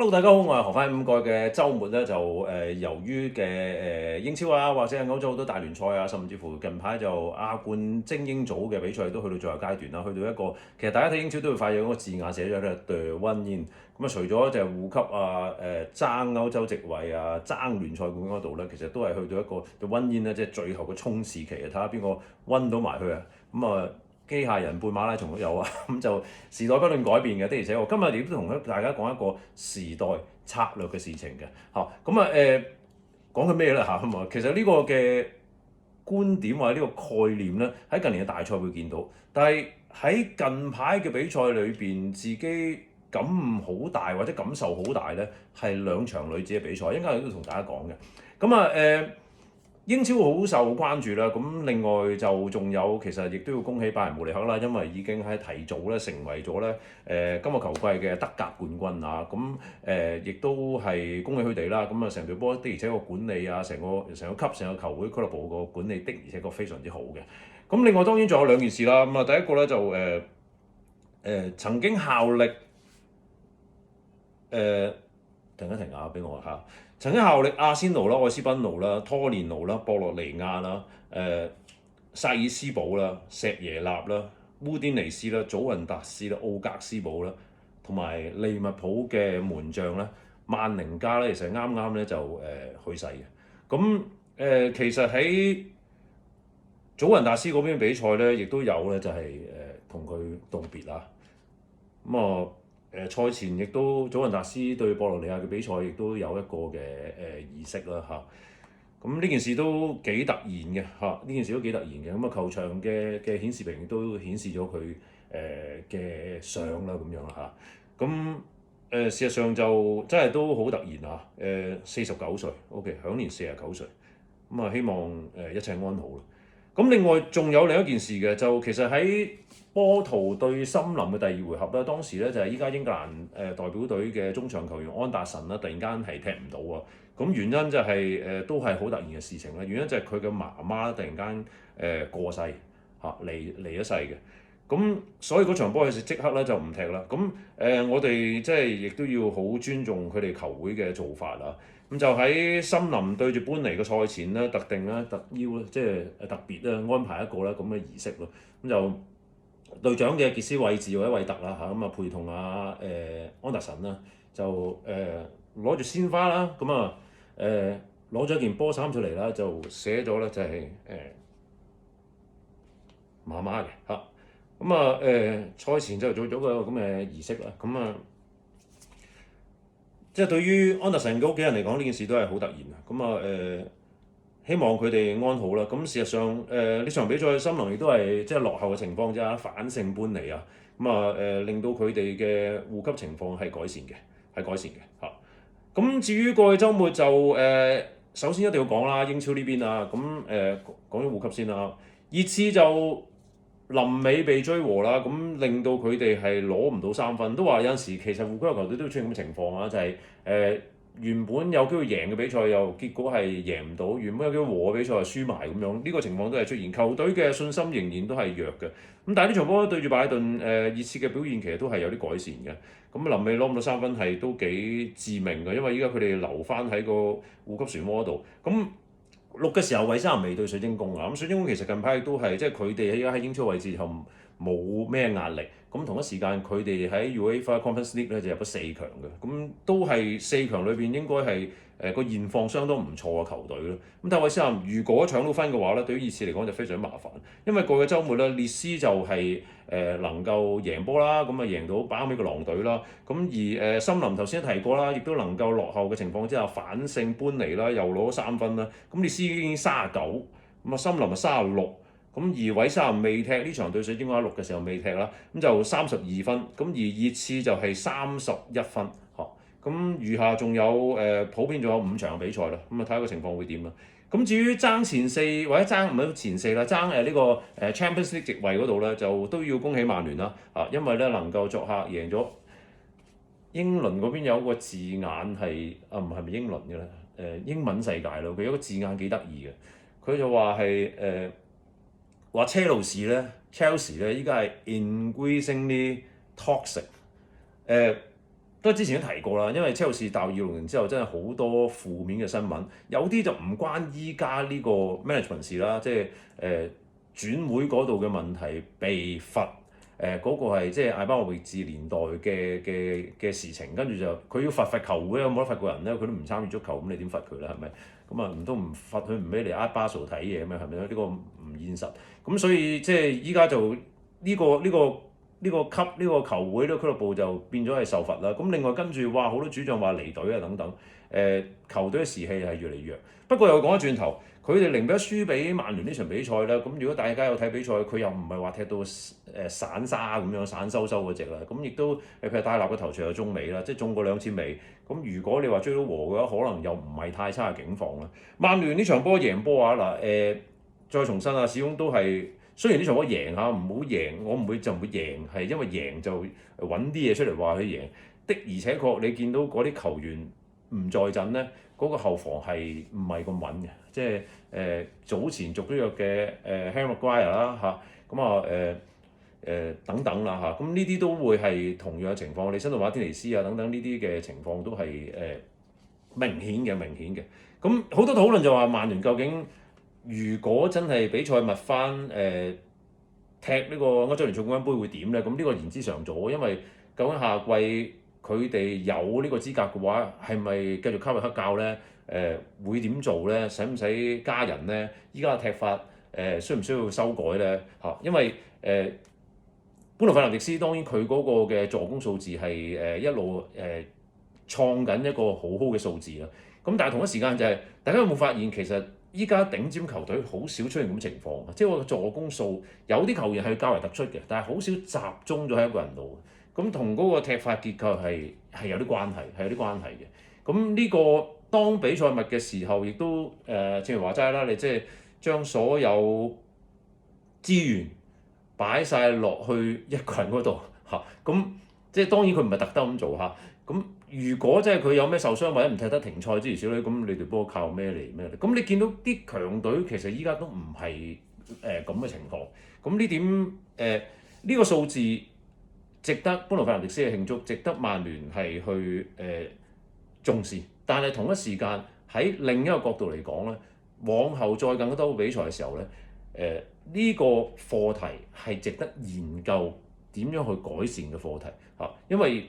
Hello，大家好，我係何輝。咁過嘅週末咧就由於嘅英超啊，或者係歐洲好多大聯賽啊，甚至乎近排就亞冠精英組嘅比賽都去到最後階段啦，去到一個其實大家睇英超都會發現嗰個字眼寫咗咧 The One In。咁啊，除咗就係護級啊、爭歐洲席位啊、爭聯賽冠嗰度咧，其實都係去到一個 The One In 咧，即係最後嘅衝刺期啊，睇下邊個温到埋去啊。咁啊〜機械人半馬拉松都有啊，咁就時代不斷改變嘅，的而且確今日亦都同大家講一個時代策略嘅事情嘅嚇，咁啊講緊咩咧嚇咁啊？其實呢個嘅觀點或者呢個概念咧，喺近年嘅大賽會見到，但係喺近排嘅比賽裏邊，自己感悟好大或者感受好大咧，係兩場女子嘅比賽，應該都同大家講嘅。咁啊英超好受關注啦，咁另外就仲有其實亦都要恭喜拜仁慕尼黑啦，因為已經係提早咧成為咗咧今個球季嘅德甲冠軍啊，咁亦都係恭喜佢哋啦，咁啊成隊波的而且個管理啊，成個級成個球會俱樂部個管理的而且確非常之好嘅。咁另外當然仲有兩件事啦，咁啊第一個咧就曾經效力停一停啊，俾我嚇。曾經效力阿仙奴啦、愛斯賓奴啦、拖連奴啦、博洛尼亞啦、薩爾斯堡啦、石耶納啦、烏甸尼斯啦、祖雲達斯啦、奧格斯堡啦，同埋利物浦嘅門將咧，萬寧加咧，其實啱啱咧就去世嘅。咁其實喺祖雲達斯嗰邊比賽咧，亦都有咧就係同佢道別啊。咁啊賽前亦都祖雲達斯對博洛尼亞嘅比賽，亦都有一個嘅儀式啦嚇。咁呢件事都幾突然嘅嚇，呢件事都幾突然嘅。咁啊球場嘅顯示屏亦都顯示咗佢嘅相啦咁樣啦嚇。咁事實上就真係都好突然啊！49歲，OK，享年49歲。咁啊希望一切安好啦。咁另外仲有另一件事嘅，就其實喺波圖對森林嘅第二回合咧，當時咧就係依家英格蘭代表隊嘅中場球員安達臣啦，突然間係踢唔到啊！咁原因就係都係好突然嘅事情啦。原因就係佢嘅媽媽突然間過世嚇離咗世嘅。咁所以嗰場波佢即刻咧就唔踢啦。咁我哋即係亦都要好尊重佢哋球會嘅做法啊。咁就喺森林對住般尼嘅賽前咧，特定咧特邀咧，即係特別咧安排一個咧咁嘅儀式咯。咁就隊長嘅傑斯韋治或者韋特啦嚇，咁啊陪同安達臣啦，就攞住鮮花啦，咁啊攞咗件波衫出嚟啦，就寫咗咧就係媽媽嘅嚇。咁啊賽前就做咗個咁嘅儀式啦，咁啊即係對於安達臣嘅屋企人嚟講，呢件事都係好突然啊。咁啊希望佢哋安好啦。咁事實上呢場比賽森林亦都係即係落後嘅情況之下反勝般尼啊。咁啊令到佢哋嘅護級情況係改善嘅，嚇。咁至於過去週末就首先一定要講啦，英超呢邊啊，咁講咗護級先啦。熱刺就臨尾被追和啦，咁令到佢哋係攞唔到3分，都話有陣時其實護級嘅球隊都會出現咁嘅情況啊，就係原本有機會贏嘅比賽又結果係贏唔到，原本有機會和嘅比賽又輸埋咁樣，呢個情況都係出現，球隊嘅信心仍然都係弱嘅。咁但係呢場波對住拜頓熱刺嘅表現其實都係有啲改善嘅。咁臨尾攞唔到3分係都幾致命嘅，因為依家佢哋留翻喺個護級漩渦度。咁錄嘅時候，韋斯咸未對水晶宮啊，咁水晶宮其實近排亦都係即係佢哋依家喺英超位置就冇咩壓力。咁同一時間佢哋喺 UEFA Conference League 咧就入咗4強嘅，咁都係4強裏邊應該係個現況相當唔錯嘅球隊咯。咁但係韋斯咸如果搶到分嘅話咧，對於熱刺嚟講就非常麻煩，因為過去週末咧列斯就係能夠贏波啦，咁啊贏到包尾個狼隊啦。咁而森林頭先提過啦，亦都能夠落後嘅情況之下反勝般尼啦，又攞咗3分啦。咁列斯已經39，咁啊森林啊36。咁而韋斯咸未踢呢場對水晶宮6嘅時候未踢啦，咁就32分。咁而熱刺就係31分，咁餘下仲有普遍仲有5場比賽啦，咁啊睇下個情況會點啦。咁至於爭前4或者爭唔係前4啦，爭呢個Champions League 席位嗰度咧，就都要恭喜曼聯啦，因為咧能夠作客贏咗英倫嗰邊有個字眼係唔係咪英倫嘅咧？英文世界咯，佢有個字眼幾得意嘅，佢就話係話車路士咧 Chelsea 咧依家係 increasingly toxic。都之前都提過啦，因為車路士大約20年之後，真係好多負面嘅新聞，有啲就唔關依家呢個 management 事啦，即係轉會嗰度嘅問題被罰，嗰個係即係艾巴莫域治年代嘅事情，跟住就佢要罰球會，有冇得罰個人咧？佢都唔參與足球，咁你點罰佢咧？係咪？咁啊唔通唔罰佢唔俾嚟巴素睇嘢咩？係咪？呢個唔現實。咁所以即係依家就呢個球會呢個俱樂部就變咗係受罰啦。咁另外跟住哇好多主將話離隊啊等等，球隊嘅士氣係越嚟越弱。不過又講翻轉頭，佢哋0-1輸俾曼聯呢場比賽啦。咁如果大家有睇比賽，佢又唔係話踢到散沙咁樣散收嗰隻啦。咁亦都譬如戴立嘅頭槌有中尾啦，即係中過2次尾。咁如果你話追到和嘅話，可能又唔係太差嘅境況啦。曼聯呢場波贏波啊嗱再重申啊，始終都係。雖然呢場波贏嚇，唔好贏，我唔會贏，係因為贏就揾啲嘢出嚟話佢贏的，而且確你見到嗰啲球員唔在陣咧，嗰個後防係唔係咁穩嘅，即係早前續咗約嘅Harry Maguire 啦嚇，咁等等啦嚇，咁呢啲都會係同樣嘅情況，你新度馬天尼斯啊等等呢啲嘅情況都係明顯嘅，咁好多討論就話曼聯究竟，如果真係比賽密翻踢呢個歐洲聯賽冠軍杯會點咧？咁呢個言之尚早，因為究竟夏季佢哋有呢個資格嘅話，係咪繼續卡入黑教咧？會點做咧？使唔使加人咧？依家嘅踢法需唔需要修改咧？嚇，因為般奴費南迪斯當然佢嗰個嘅助攻數字係一路創緊一個好好嘅數字啦。咁但係同一時間就係、大家有冇發現其實？依家頂尖球隊好少出現咁嘅情況，即係個助攻數有啲球員係較為突出嘅，但係好少集中咗喺一個人度。咁同嗰個踢法結構係有啲關係，嘅。咁呢個當比賽密嘅時候，亦都正如話齋啦，你即係將所有資源擺晒落去一個人嗰度嚇，咁即係當然佢唔係特登咁做嚇，咁。如果即係佢有咩受傷或者唔踢得停賽之類少女，咁你隊波靠咩嚟咩？咁你見到啲強隊其實依家都唔係咁嘅情況。咁呢點呢個數字值得般奴費南迪斯嘅慶祝，值得曼聯係去重視。但係同一時間喺另一個角度嚟講咧，往後再更多比賽嘅時候咧，呢個課題係值得研究點樣去改善嘅課題嚇，因為。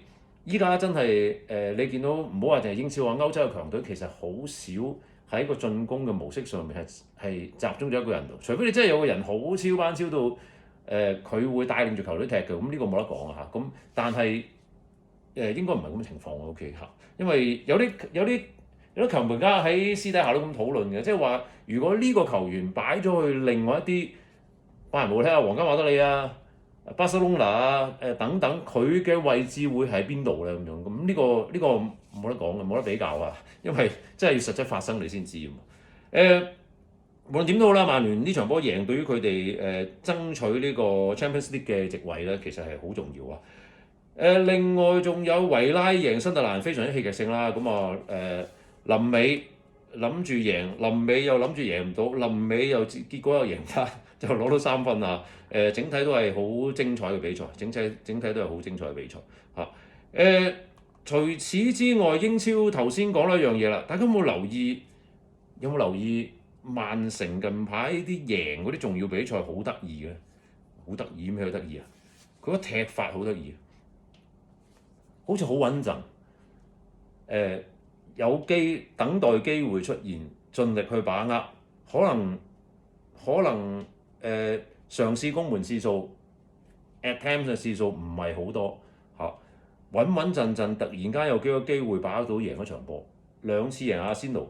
依家真係你見到唔好話淨係英超啊，歐洲嘅強隊其實好少喺個進攻嘅模式上面係集中咗一個人度，除非你真係有個人好超班超到佢會帶領住球隊踢嘅，咁呢個冇得講啊嚇。咁但係應該唔係咁嘅情況 OK 嚇，因為有啲球迷家喺私底下都咁討論嘅，即係話如果呢個球員擺咗去另外一啲拜仁慕尼黑啊、皇家馬德里啊。巴塞隆拿啊，等等，佢嘅位置會喺邊度咧？咁樣咁呢個冇得講嘅，冇得比較啊！因為真係要實質發生你先知啊嘛。無論點都好啦，曼聯呢場波贏對於佢哋爭取呢個 Champions League 嘅席位咧，其實係好重要啊。另外仲有維拉贏新特蘭非常之戲劇性啦。咁臨尾諗住贏，臨尾又諗住贏唔到，臨尾又結果又贏得，就攞到3分啊！整體都係好精彩嘅比賽，整體都係好精彩嘅比賽嚇。除此之外，英超頭先講咗一樣嘢啦，大家有冇留意？曼城近排啲贏嗰啲重要比賽好得意嘅，好得意咩？好得意啊！佢個踢法好得意，好似好穩陣。有等待機會出現，盡力去把握，可能嘗試攻門次數 attempt 嘅次數唔係好多嚇，穩陣陣突然間有幾個機會把握到贏一場波，2次贏阿仙奴，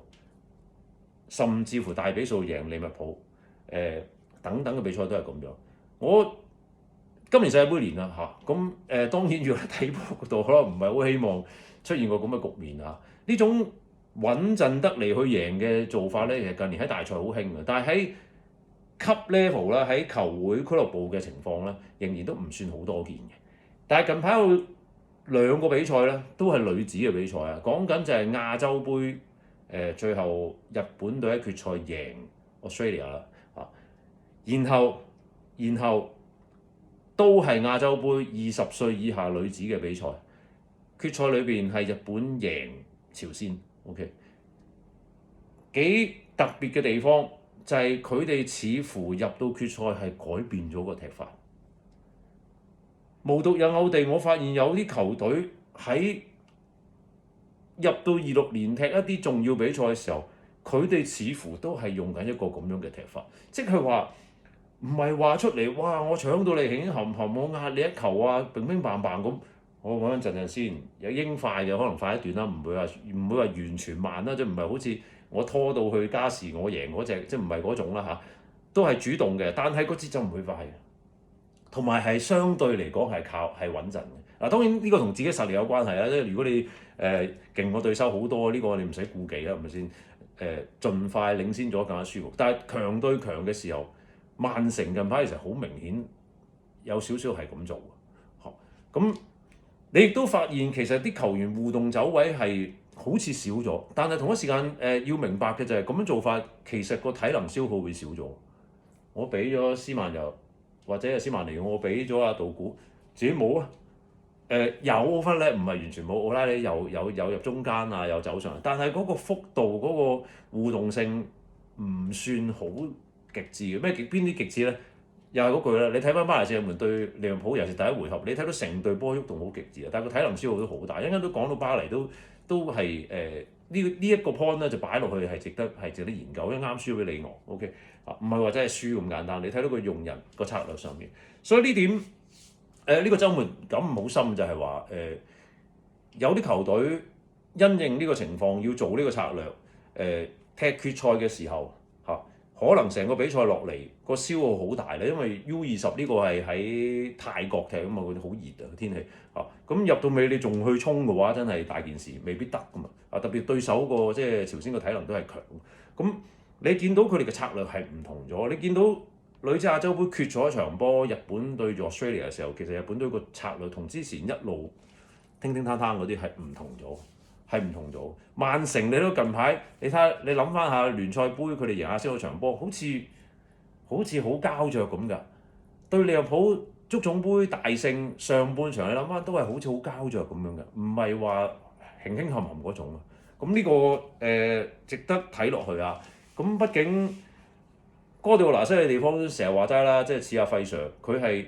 甚至乎大比數贏利物浦，等等嘅比賽都係咁樣。我今年世界盃年啦嚇，咁當然如果睇波嗰度可能唔係好希望出現過咁嘅局面啊。呢種穩陣得嚟去贏嘅做法咧，其實近年喺大賽好興嘅，但係喺級 level 啦，喺球會俱樂部嘅情況咧，仍然都唔算好多見嘅。但係近排有2個比賽咧，都係女子嘅比賽啊。講緊就係亞洲杯，最後日本隊喺決賽贏 Australia 啦，然後都係亞洲杯20歲以下女子嘅比賽。決賽裏邊係日本贏朝鮮，OK， 幾特別嘅地方就係佢哋似乎入到決賽係改變咗個踢法。無獨有偶地，我發現有啲球隊喺入到26年踢一啲重要比賽嘅時候，佢哋似乎都係用緊一個咁樣嘅踢法，即係話唔係話出嚟，哇！我搶到你輕輕冚冚，我壓你一球啊，乒乒乓乓咁。我講陣先，有應快嘅可能快一段啦，唔會話完全慢啦，即係唔係好似我拖到去加時我贏嗰隻，即係唔係嗰種啦嚇，都係主動嘅，但係個節奏唔會快嘅，同埋係相對嚟講係穩陣嘅。嗱，當然呢個同自己實力有關係啦，即係如果你勁過對手好多，呢個你唔使顧忌啦，係咪先？盡快領先咗更加舒服。但係強對強嘅時候，曼城近排其實好明顯有少少係咁做嘅。咁你亦都發現其實啲球員互動走位係好似少咗，但係同一時間要明白嘅就係咁樣做法，其實個體能消耗會少咗。我俾咗斯曼尤或者係斯曼尼，我俾咗阿杜古，自己冇啊。有奧弗咧，唔係完全冇，奧拉里有入中間啊，有走上嚟，但係嗰個幅度嗰個互動性唔算好極致嘅。邊啲極致咧？又係嗰句啦，你睇翻巴黎聖日門對利物浦，尤其是第一回合，你睇到成隊波喐動好極致啊，但係個體能消耗都好大。一陣間都講到巴黎都係呢一個 point 咧，就擺落去係值得研究，因為啱輸俾里昂 ，OK 啊，唔係話真係輸咁簡單。你睇到佢用人個策略上面，所以呢點。呢個週末感悟好深，就係話有啲球隊因應呢個情況要做呢個策略，踢決賽嘅時候可能成個比賽落嚟個消耗好大咧，因為 U20呢個係喺泰國踢啊嘛，佢哋好熱啊天氣咁入到尾你仲去衝嘅話，真係大件事，未必得噶嘛特別對手個即係朝鮮個體能都係強，咁你見到佢哋嘅策略係唔同咗，你見到。女子亞洲杯決咗一場波，日本對住 Australia 嘅時候，其實日本隊個策略同之前一路叮叮噹噹嗰啲係唔同咗。曼城你都近排，你諗翻下聯賽杯佢哋贏亞洲嗰場波，好似好膠着咁㗎。對利物浦足總杯大勝，上半場你諗翻都係好似好膠着咁樣㗎，唔係話輕輕冚冚嗰種啊。咁呢個值得睇落去啊。咁畢竟。哥迪奧拿犀利地方成日話齋啦，即係似阿費 Sir，佢係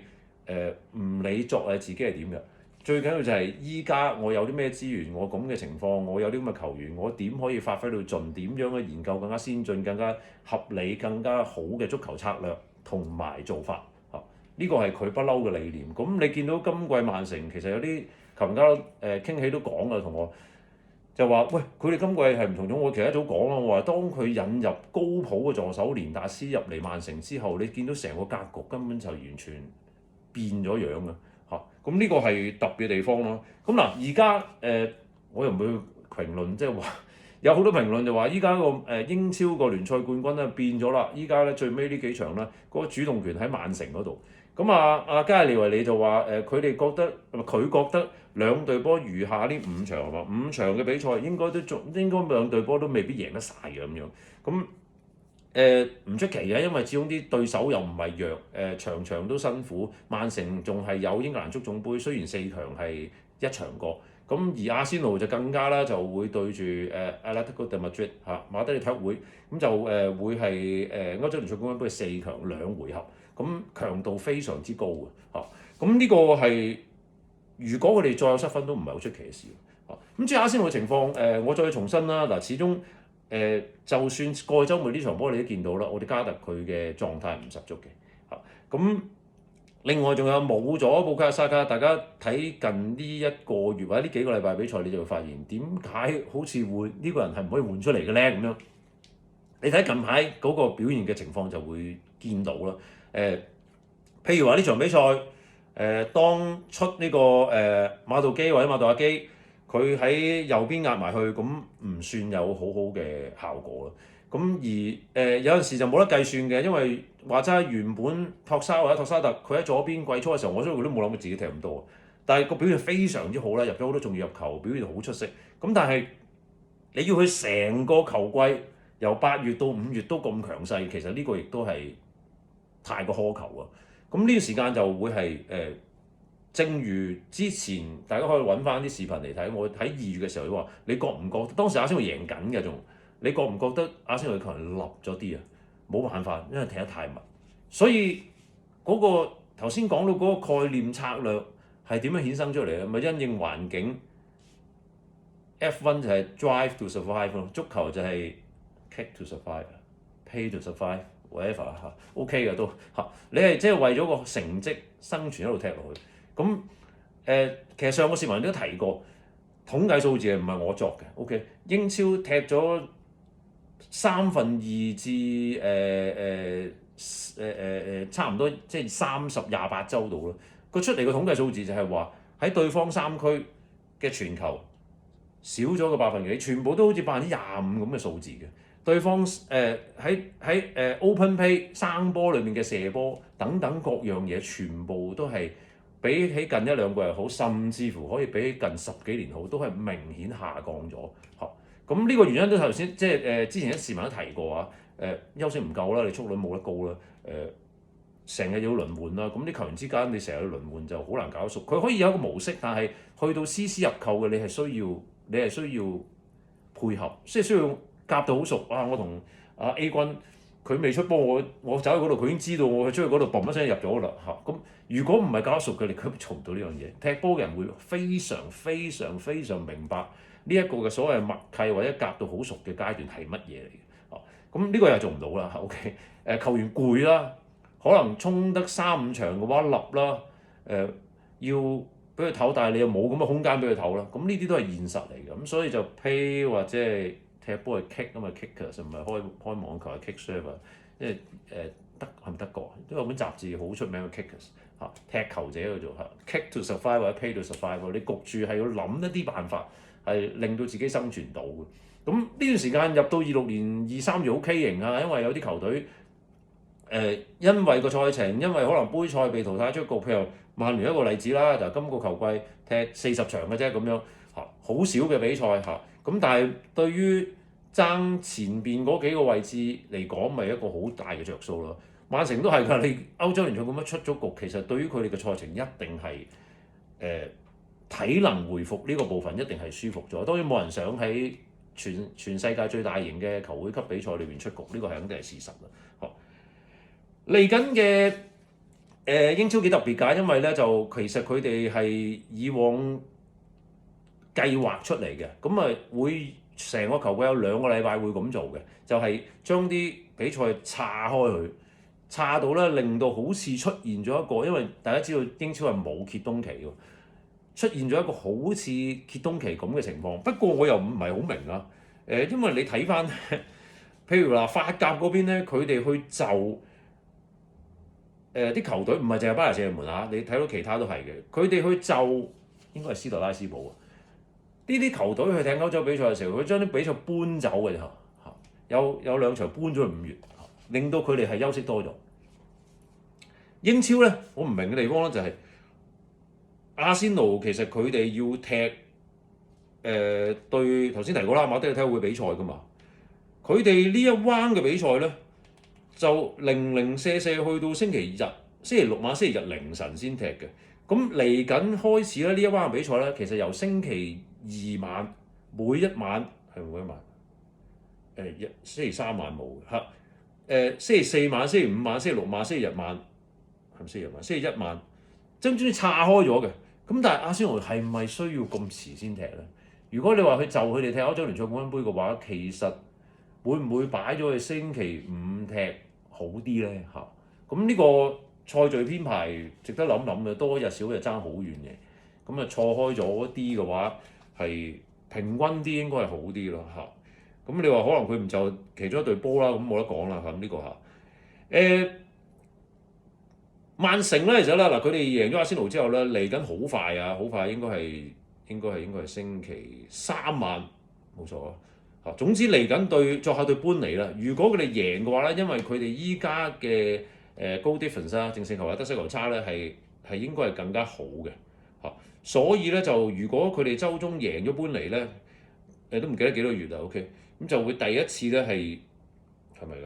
唔理作係自己係點嘅，最緊要就係依家我有啲咩資源，我咁嘅情況，我有啲咁嘅球員，我點可以發揮到盡？點樣去研究更加先進、更加合理、更加好嘅足球策略同埋做法？呢個係佢不嬲嘅理念。咁你見到今季曼城其實有啲球員家傾起都講啊，同我。就話喂，佢哋今季係唔同咗。我其實一早講啦，我話當佢引入高普嘅助手連達斯入嚟曼城之後，你見到成個格局根本就完全變咗樣嘅嚇。咁呢個係特別地方咯。咁嗱，而家我又唔會評論，即係話有好多評論就話依家個英超個聯賽冠軍咧變咗啦。依家咧最尾呢幾場咧，嗰個主動權喺曼城嗰度。咁阿加利維利就話佢覺得兩隊波餘下呢5場係嘛，5場嘅比賽應該兩隊波都未必贏得晒嘅咁樣。咁唔出奇嘅，因為始終啲對手又唔係弱，場場都辛苦。曼城仲係有英格蘭足總杯，雖然4強係一場過。咁而阿仙奴就更加啦，就會對住阿拉特哥迪麥德馬德里體育會，咁就會係歐洲聯賽冠軍杯4強2回合。咁強度非常之高嘅咁呢個係如果佢哋再有失分都唔係好出奇嘅事咁至於阿仙奴嘅情況我再重申啦嗱，始終就算過去週末呢場波你都見到啦，我哋加特佢嘅狀態唔十足嘅咁另外仲有冇咗布卡沙卡，大家睇近呢一個月或者呢幾個禮拜比賽，你就會發現點解好似會呢個人係唔可以換出嚟嘅咧咁樣？你睇近排嗰個表現嘅情況就會見到啦。譬如話呢場比賽，當出呢個馬道基或者馬道亞基，佢喺右邊壓埋去，咁唔算有好好嘅效果啦。咁而有陣時就冇得計算嘅，因為話齋原本托沙或者托沙特佢喺左邊季初嘅時候，我相信佢都冇諗過自己踢咁多，但係個表現非常之好啦，入咗好多重要入球，表現好出色。咁但係你要佢成個球季由8月到5月都咁強勢，其實呢個亦都係太過苛求啊！咁呢個時間就會係正如之前大家可以揾翻啲視頻嚟睇，我喺2月嘅時候你話，你覺唔覺當時阿仙奴贏緊嘅仲？你覺唔覺得阿仙奴嘅球員立咗啲啊？冇辦法，因為踢得太密，所以嗰個頭先講到嗰個概念策略係點樣衍生出嚟咧？咪因應環境 F1 就係 drive to survive 咯，足球就係 kick to survive，pay to survive，whatever 嚇，OK 嘅都嚇。你係即係為咗個成績生存一路踢落去。咁其實上個視頻都提過，統計數字係唔係我作嘅 ？OK， 英超踢咗2/3至差唔多即係28週度咯。佢出嚟嘅統計數字就係話喺對方3區嘅傳球少咗個百分比，全部都好似25%咁嘅數字嘅。對方喺open play 生波裏面嘅射波等等各樣嘢，全部都係比起近1-2個月好，甚至乎可以比起近10幾年好，都係明顯下降咗嚇。咁呢個原因都頭先即係之前啲視頻都提過啊。休息唔夠啦，你速率冇得高啦。成日要輪換啦，咁啲球員之間你成日要輪換就好難搞熟。佢可以有一個模式，但係去到絲絲入扣嘅，你係需要配合，即係需要夾到好熟。我同A 君佢未出波，我走去嗰度，佢已經知道我去出去嗰度，嘣一聲入咗啦嚇。咁如果唔係夾得熟嘅，你佢做唔到呢樣嘢。踢波嘅人會非常明白呢一個嘅所謂默契或者夾到好熟嘅階段係乜嘢嚟嘅。咁呢個又做唔到啦。OK， 球員攰啦。可能衝得3-5場嘅話立啦，要俾佢唞，但係你又冇咁嘅空間俾佢唞啦。咁呢啲都係現實嚟嘅，咁所以就 pay 或者係踢波係 kick 啊嘛 ，kickers 唔係開網球係 kick serve， 因為係咪德國？都有本雜誌好出名嘅 kickers 嚇，踢球者去做嚇 kick to survive 或者 pay to survive， 你焗住係要諗一啲辦法係令到自己生存到嘅。咁呢段時間入到26年2-3月好畸形啊，因為有啲球隊。因為個賽程，因為可能杯賽被淘汰出局，譬如曼聯一個例子啦，就今個球季踢40場嘅啫咁樣嚇，好少嘅比賽嚇。咁但係對於爭前邊嗰幾個位置嚟講，咪一個好大嘅着數咯。曼城都係㗎，你歐洲聯賽咁樣出咗局，其實對於佢哋嘅賽程一定係體能回復呢個部分一定係舒服咗。當然冇人想喺全世界最大型嘅球會級比賽裏邊出局，呢個係肯定係事實啦。嚟緊嘅英超幾特別㗎，因為咧就其實佢哋係以往計劃出嚟嘅，咁會成個球季有2個禮拜會咁做嘅，就係將啲比賽岔開佢，岔到咧令到好似出現咗一個，因為大家知道英超係冇歇冬期㗎，出現咗一個好似歇冬期咁嘅情況。不過我又唔係好明啊，因為你睇翻譬如話法甲嗰邊咧，佢哋去就。啲球隊唔係淨係巴黎聖日門嚇，你睇到其他都係嘅。佢哋去就應該係斯特拉斯堡啊！呢啲球隊去踢歐洲比賽嘅時候，佢將啲比賽搬走嘅嚇，有2場搬咗去5月，令到佢哋係休息多咗。英超咧，我唔明嘅地方咧就係阿仙奴其實佢哋要踢對頭先提過啦，馬德里體育會比賽㗎嘛，佢哋呢一彎嘅比賽咧。就零舍去到星期六晚、星期日凌晨先踢嘅。咁嚟緊開始咧，呢一彎嘅比賽咧，其實由星期2晚每一晚係每一晚，星期3晚冇嘅嚇，星期4晚、星期5晚、星期6晚、星期日晚係咪星期日晚？星期1晚，將啲岔開咗嘅。咁但係阿仙奴係咪需要咁遲先踢咧？如果你話佢就佢哋踢歐洲聯賽冠軍杯嘅話，其實會唔會擺咗去星期5踢？好啲咧嚇，咁呢個賽序編排值得諗諗嘅，多一日少一日爭好遠嘅，咁錯開咗啲嘅話係平均啲應該係好啲咯嚇。咁你話可能佢唔就其中一隊波啦，咁冇得講啦嚇。呢個嚇曼城咧，其實咧嗱，佢哋贏咗阿仙奴之後咧，嚟緊好快啊，好快應該係星期3晚冇錯啊。總之嚟緊作客對般尼啦，如果佢哋贏嘅話咧，因為佢哋依家嘅goal difference 啦，淨勝球或者得失球差咧係應該係更加好嘅嚇，所以咧就如果佢哋週中贏咗般尼咧，都唔記得幾多月啦 ，OK， 咁就會第一次咧係咪㗎？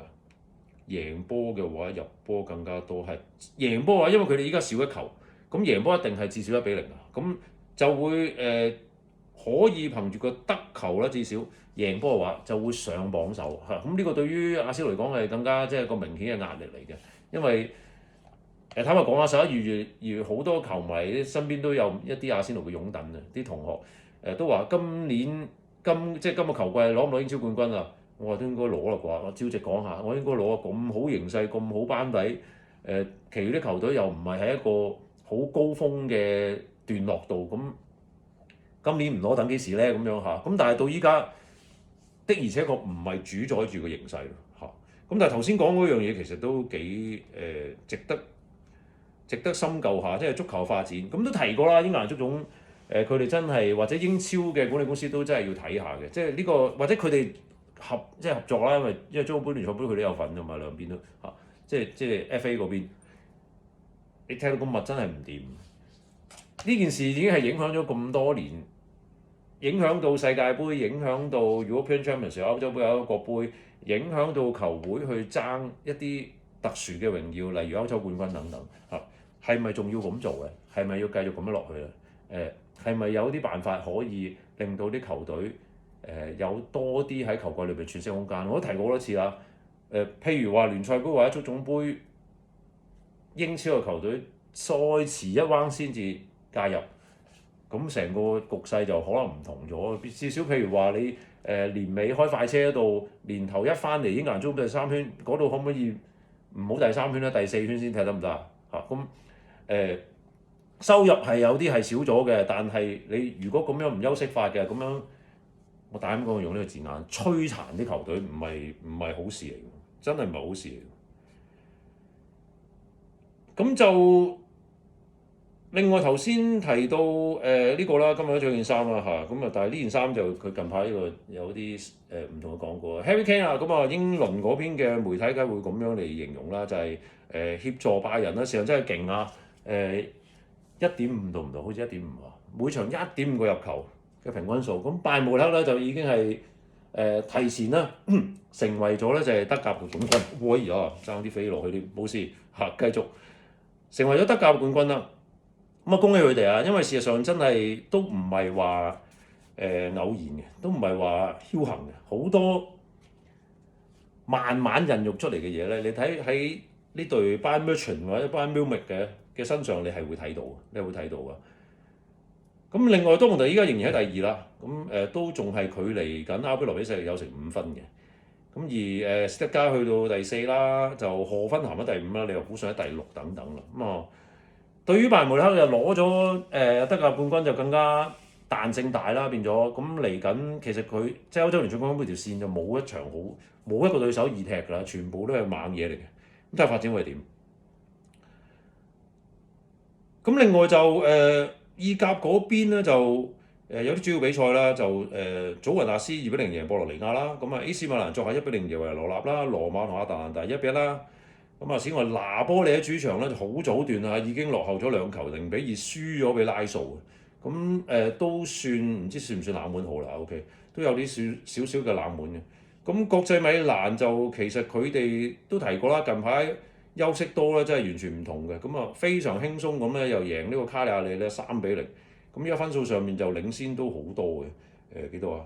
贏波嘅話入波更加多係贏波嘅話，因為佢哋依家少一球，咁贏波一定係至少1-0啊，咁就會可以憑住個得球啦，至少贏波嘅話就會上榜首嚇。咁呢個對於阿仙奴嚟講係更加即係個明顯嘅壓力嚟嘅，因為坦白講啊，11月好多球迷身邊都有一啲阿仙奴嘅擁躉啊，啲同學都話今年即係今個球季攞唔攞英超冠軍啊？我話都應該攞啦啩，我照直講下，我應該攞啊！咁好形勢，咁好班底，其餘啲球隊又唔係喺一個好高峰嘅段落度，咁今年唔攞等幾時咧？咁樣嚇，咁但係到依家的而且確唔係主宰住個形勢咯嚇。咁但係頭先講嗰樣嘢其實都幾值得深究下，即係足球發展。咁都提過啦，英格蘭足總佢哋真係或者英超嘅管理公司都真係要睇下嘅，即係呢個或者佢哋合作啦，因為足總杯聯賽杯佢都有份㗎嘛，兩邊都嚇，即係 FA 嗰邊，你睇到咁密真係唔掂。呢件事已經係影響咗咁多年，影響到世界盃，影響到 European Champions 歐洲杯有一個杯，影響到球會去爭一啲特殊嘅榮耀，例如歐洲冠軍等等嚇，係咪仲要咁做嘅？係咪要繼續咁樣落去咧？係咪有啲辦法可以令到啲球隊有多啲喺球季裏邊喘息空間？我都提過好多次啦。譬如話聯賽杯或者足總杯，英超嘅球隊再遲一彎先至介入，咁成個局勢就可能唔同咗。至少譬如話你年尾開快車嗰度，年頭一翻嚟英格蘭足總杯第3圈，嗰度可唔可以唔好第3圈咧，第4圈先踢得唔得啊？嚇咁收入係有啲係少咗嘅，但係你如果咁樣唔休息法嘅，咁樣我大膽講用呢個字眼，摧殘啲球隊唔係好事嚟嘅，真係唔係好事嚟嘅。咁就另外頭先提到呢個啦，今日都着件衫啦嚇，咁但係呢件衫就佢近排呢個有啲唔同嘅講過 Harry Kane 啊，咁啊英倫嗰邊嘅媒體梗係會咁樣嚟形容啦，就係協助拜仁啦，事實上真係勁啊！1.5到唔到，好似1.5啊，每場1.5個入球嘅平均數，咁拜仁慕尼黑咧就已經係提前啦，成為咗咧就係德甲嘅冠軍。喂呀，爭啲飛落去添，冇事嚇，繼續成為咗德甲嘅冠軍啦。咁啊恭喜佢哋啊，因為事實上真係都唔係話偶然嘅，都唔係話僥倖嘅，好多慢慢孕育出嚟嘅嘢咧。你睇喺呢隊 Bayern Munich 或者 Bayern Munich 嘅身上，你係會睇到嘅，你係會睇到嘅。咁另外多蒙特依家仍然喺第2啦，咁都仲係距離緊RB萊比錫有成5分嘅。咁而斯德加去到第4啦，就賀芬咸喺第5啦，利物浦上喺第6等等啦。咁對於拜仁慕尼黑就攞咗德甲冠軍就更加彈性大啦，變咗咁嚟緊。其實佢即係歐洲聯賽冠軍嗰條線就冇一個對手易踢㗎啦，全部都係猛嘢嚟嘅。咁睇下發展會係點？咁另外就意甲嗰邊咧就有啲主要比賽啦，就祖雲達斯2-0贏博洛尼亞啦。咁AC 米蘭作客1-0贏維羅納啦，羅馬同亞特蘭大1-1啦。咁此外拿波利喺主場咧就好早段啊，已經落後咗2球0-2輸咗俾拉素嘅。咁都算唔知算唔算冷門號啦 ？OK， 都有啲少少嘅冷門嘅。咁國際米蘭就其實佢哋都提過啦，近排休息多咧，真係完全唔同嘅。咁非常輕鬆咁咧，又贏呢個卡利亞里咧3-0。咁依家分數上面就領先都好多嘅，幾多啊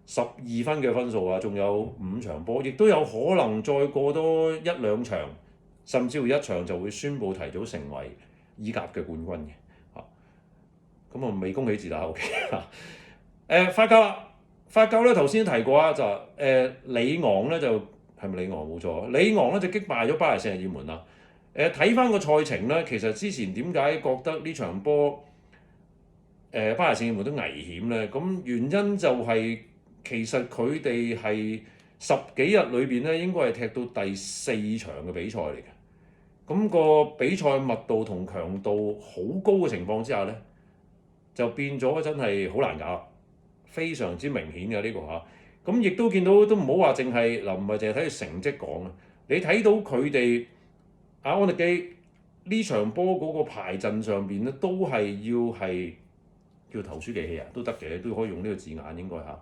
？12分嘅分數啊，仲有5場波，亦都有可能再過多1-2場，甚至乎1場就會宣布提早成為意甲嘅冠軍嘅嚇。咁未恭喜自打 OK 嚇。法甲咧頭先提過啊，就里昂咧就係咪里昂冇錯？里昂咧就擊敗咗巴黎聖日耳門啦。睇翻個賽程咧，其實之前點解覺得呢場波巴黎聖日耳門都危險咧？咁原因就係其實佢哋係10幾日裏邊咧，應該係踢到第4場嘅比賽嚟嘅。咁個比賽密度同強度好高嘅情況之下咧，就變咗真係好難搞，非常之明顯嘅呢個嚇。咁亦都見到都唔好話淨係嗱，唔係淨係睇佢成績講啊。你睇到佢哋安力基呢場波嗰個排陣上邊咧，都係要係叫投鼠忌器啊，都得嘅，都可以用呢個字眼應該嚇。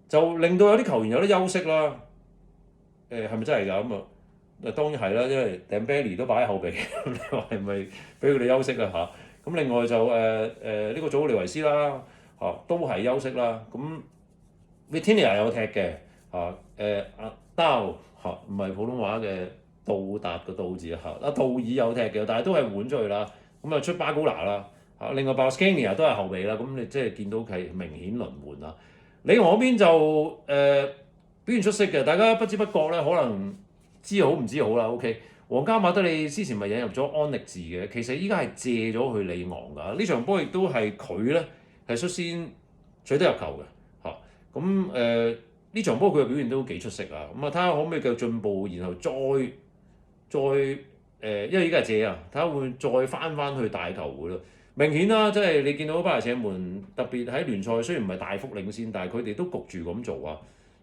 就令到有啲球員有得休息啦。係咪真係㗎咁啊？當然係啦，因為 Dembele 都擺喺後備，你話係咪俾佢哋休息啊嚇？咁另外就呢個祖奧利維斯啦都係休息啦。咁 Vitinha 有踢嘅阿刀唔係普通話嘅到達個到字阿道爾有踢嘅，但係都係換咗佢啦。咁出巴高拿啦另外 Baskania 都係後備啦。咁你即係見到係明顯輪換啦。里昂嗰邊就表現出色嘅，大家不知不覺咧可能知好唔知好啦。OK， 皇家馬德里之前咪引入咗安力治嘅，其實依家係借咗去里昂㗎。呢場波亦都係佢咧係率先取得入球嘅咁呢場波佢嘅表現都幾出色啊。咁睇下可唔可以繼續進步，然後再因為依家係借啊，睇下會再翻去大球會咯。明顯啦，即係你見到巴黎聖門特別喺聯賽雖然唔係大幅領先，但係佢哋都焗住咁做啊。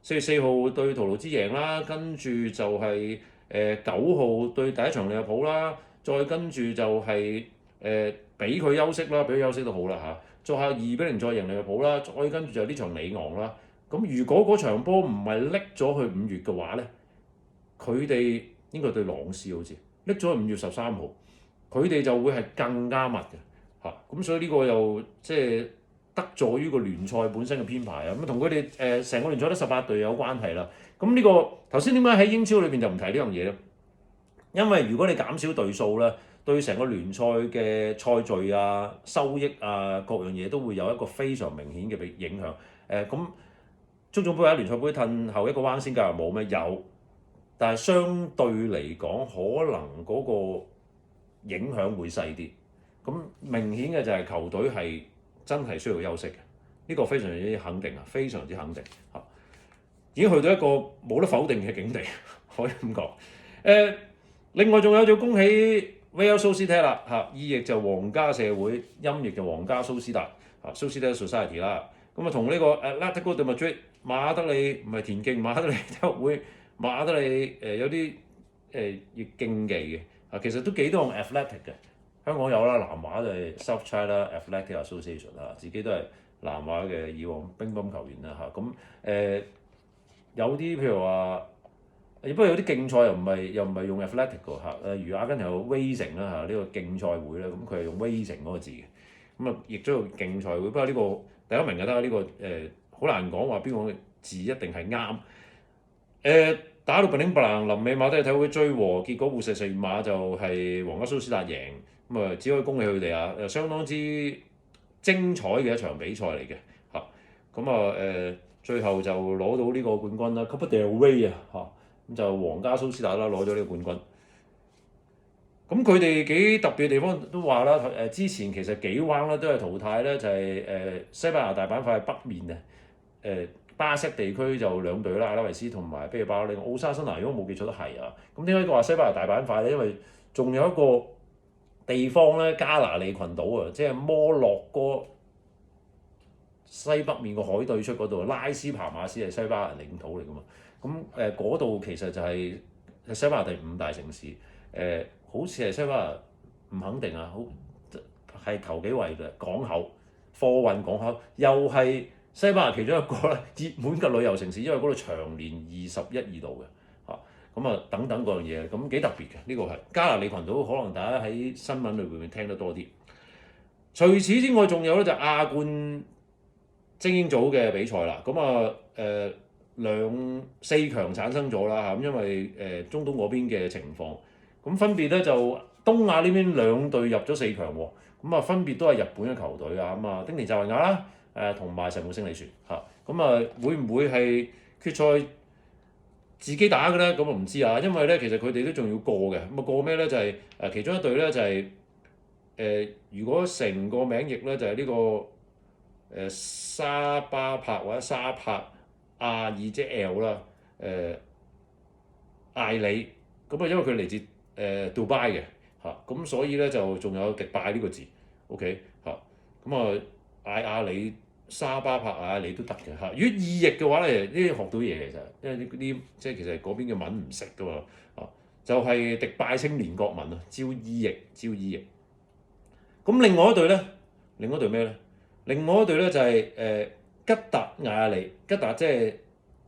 4月4號對圖盧茲贏啦，跟住就係9號對第一場利物浦啦，再跟住就係俾佢休息啦，俾佢休息都好啦再下2-0再贏利物浦啦，再跟住就呢場里昂啦。咁如果嗰場波唔係拎咗去5月嘅話咧，佢哋應該對朗斯好似拎咗去5月13號，佢哋就會係更加密嘅咁所以呢個又即係得助於個聯賽本身嘅編排啊。咁同佢哋成個聯賽得18隊有關係啦。咁呢個頭先點解喺英超裏邊就唔提呢樣嘢咧？因為如果你減少隊數咧，對成個聯賽嘅賽序啊、收益啊各樣嘢都會有一個非常明顯嘅影響。咁足總杯或者聯賽杯褪後一個彎先計冇咩？有，但係相對嚟講，可能嗰個影響會細啲。咁明顯嘅就係球隊係真係需要休息嘅，呢個非常之肯定啊，非常之肯定已經去到一個冇得否定嘅境地，可以咁講。另外仲有就恭喜 Real Sociedad 啦意譯就皇家社會，音譯就皇家蘇斯達Sociedad Society 啦。咁同呢個 Atletico de Madrid 馬德里唔係田徑，馬德里體育會馬德里有啲亦競技嘅其實都幾多用 athletic 嘅。香港有啦，南華就係 South China Athletic Association 自己都係南華嘅以往乒乓球員啦咁有啲譬如話，不過有啲競賽又唔係用 athletic 嘅例如阿根廷有 racing 啦呢個競賽會咧，咁佢係用 racing 嗰個字嘅，咁亦都有競賽會。不過呢個大家明嘅得呢個好難講話邊個字一定係啱。打到 bling bling 臨尾馬德里體育會追和，結果互射十二碼就係皇家蘇斯達贏。咁只可以恭喜佢哋相當之精彩嘅一場比賽嚟嘅咁最後就攞到呢個冠軍啦 Copa del Rey 咁就皇家蘇斯達啦攞咗呢個冠軍。咁佢哋幾特別嘅地方都話啦之前其實幾彎啦都係淘汰咧，就係西班牙大板塊北面巴塞地區就2隊啦，阿拉維斯同埋比爾巴鄂。另外奧沙辛拿如果冇記錯都係咁點解話西班牙大板塊咧？因為仲有一個地方咧，加那利群島即係摩洛哥西北面個海對出嗰度，拉斯帕馬斯係西班牙領土嚟噶嘛。咁嗰度其實就係西班牙第5大城市。好似係西班牙唔肯定好係頭幾位嘅港口，貨運港口又係西班牙其中一個熱門嘅旅遊城市，因為嗰度長年21-2度嘅等等嗰樣嘢，咁幾特別嘅呢個係加那利群島，可能大家喺新聞裏邊聽得多啲。除此之外，仲有咧就亞冠精英組嘅比賽啦。咁4強產生咗啦因為中東嗰邊嘅情況，咁分別咧就東亞呢邊2隊入咗4強喎。咁分別都係日本嘅球隊丁尼扎維亞啦同埋神戶勝利船咁會唔會係決賽自己打嘅咧？咁我唔知因為咧其實佢哋都仲要過嘅。過咩咧？就係其中一隊咧就係如果成個名譯咧就係呢個沙巴帕或者沙帕亞爾即 L 啦艾里。咁因為佢嚟自杜拜嘅咁所以咧就仲有迪拜呢個字 OK 咁艾亞里沙巴帕亞里都得嘅如果意譯嘅話咧，呢啲學到嘢其實，因為呢啲即係其實嗰邊嘅文唔識噶嘛就係迪拜青年國民招意譯。咁另外一隊咧，另外一隊咩咧？另外一隊咧就係吉達艾亞里，吉達即係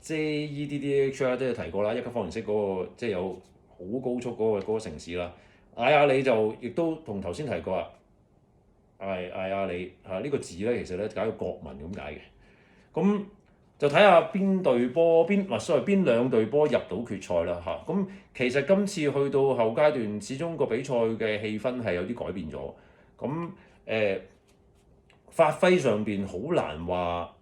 JEDDH 即係提過啦，一級方程式嗰個即係有高速嗰個城市啦。艾亞里就亦都同頭先提過啊，艾亞里呢個字咧，其實咧解個國民咁解嘅。咁就睇下邊隊波邊兩隊波入到決賽啦嚇。咁其實今次去到後階段，始終個比賽嘅氣氛係有啲改變咗。咁發揮上邊好難話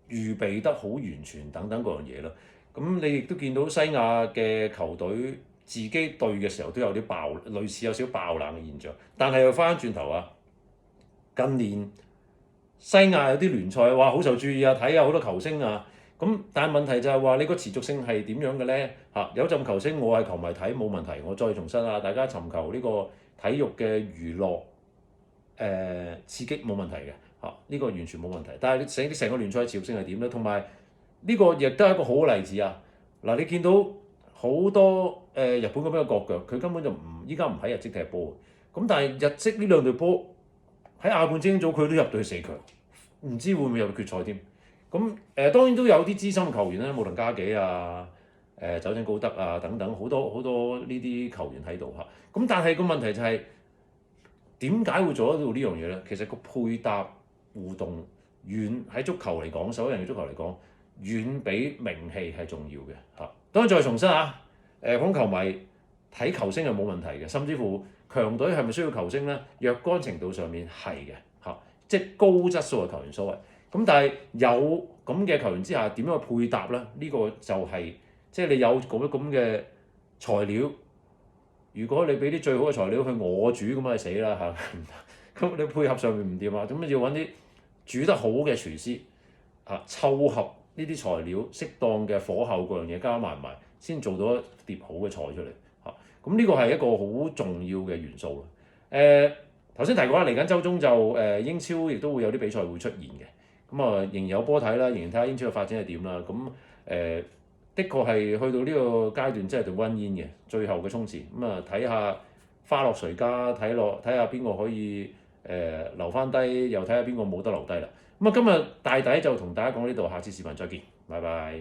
預備得好完全等等嗰樣嘢啦。咁你亦都見到西亞嘅球隊自己對嘅時候都有啲類似有少少爆冷嘅現象。但係又翻轉頭啊，近年西亞有啲聯賽哇好受注意啊，睇下好多球星啊。咁但係問題就係話你個持續性係點樣嘅咧？有陣球星我係球迷睇冇問題，我再重申啊，大家尋求呢個體育嘅娛樂刺激冇問題嘅呢個完全冇問題。但係你成個聯賽持續性係點咧？同埋呢個亦都係一個好嘅例子啊！嗱，你見到好多日本咁樣嘅國腳，佢根本就依家唔喺日職踢波。咁但係日職呢兩隊波喺亞冠精英組佢都入到去4強，唔知會唔會入到決賽添？咁當然都有啲資深球員咧，武藤嘉紀啊、酒井高德啊等等，好多呢啲球員喺度嚇。咁但係個問題就係點解會做得到呢樣嘢咧？其實個配搭互動喺足球嚟講，手人嘅足球嚟講，遠比名氣係重要嘅嚇。當然再重申啊，講球迷睇球星係冇問題嘅，甚至乎強隊係咪需要球星咧？若干程度上面係嘅嚇，即係高質素嘅球員所謂。咁但係有咁嘅球員之下，點樣去配搭咧？呢個就係即係你有咁嘅材料。如果你俾啲最好嘅材料去我煮，咁咪死啦嚇！咁你配合上面唔掂啊，咁要揾啲煮得好嘅廚師湊合呢啲材料，適當嘅火候嗰樣嘢加埋，先做到一碟好嘅菜出嚟嚇。咁呢個係一個好重要嘅元素。頭先提過啦，嚟緊週中就英超亦都會有啲比賽會出現嘅。咁仍然有波睇啦，仍然睇下英超嘅發展係點啦。咁的確係去到呢個階段，真係對 run in 嘅最後嘅衝刺。睇下花落誰家，睇下邊個可以留翻低，又睇下邊個冇得留低啦。今日大抵就同大家講呢度，下次視頻再見，拜拜。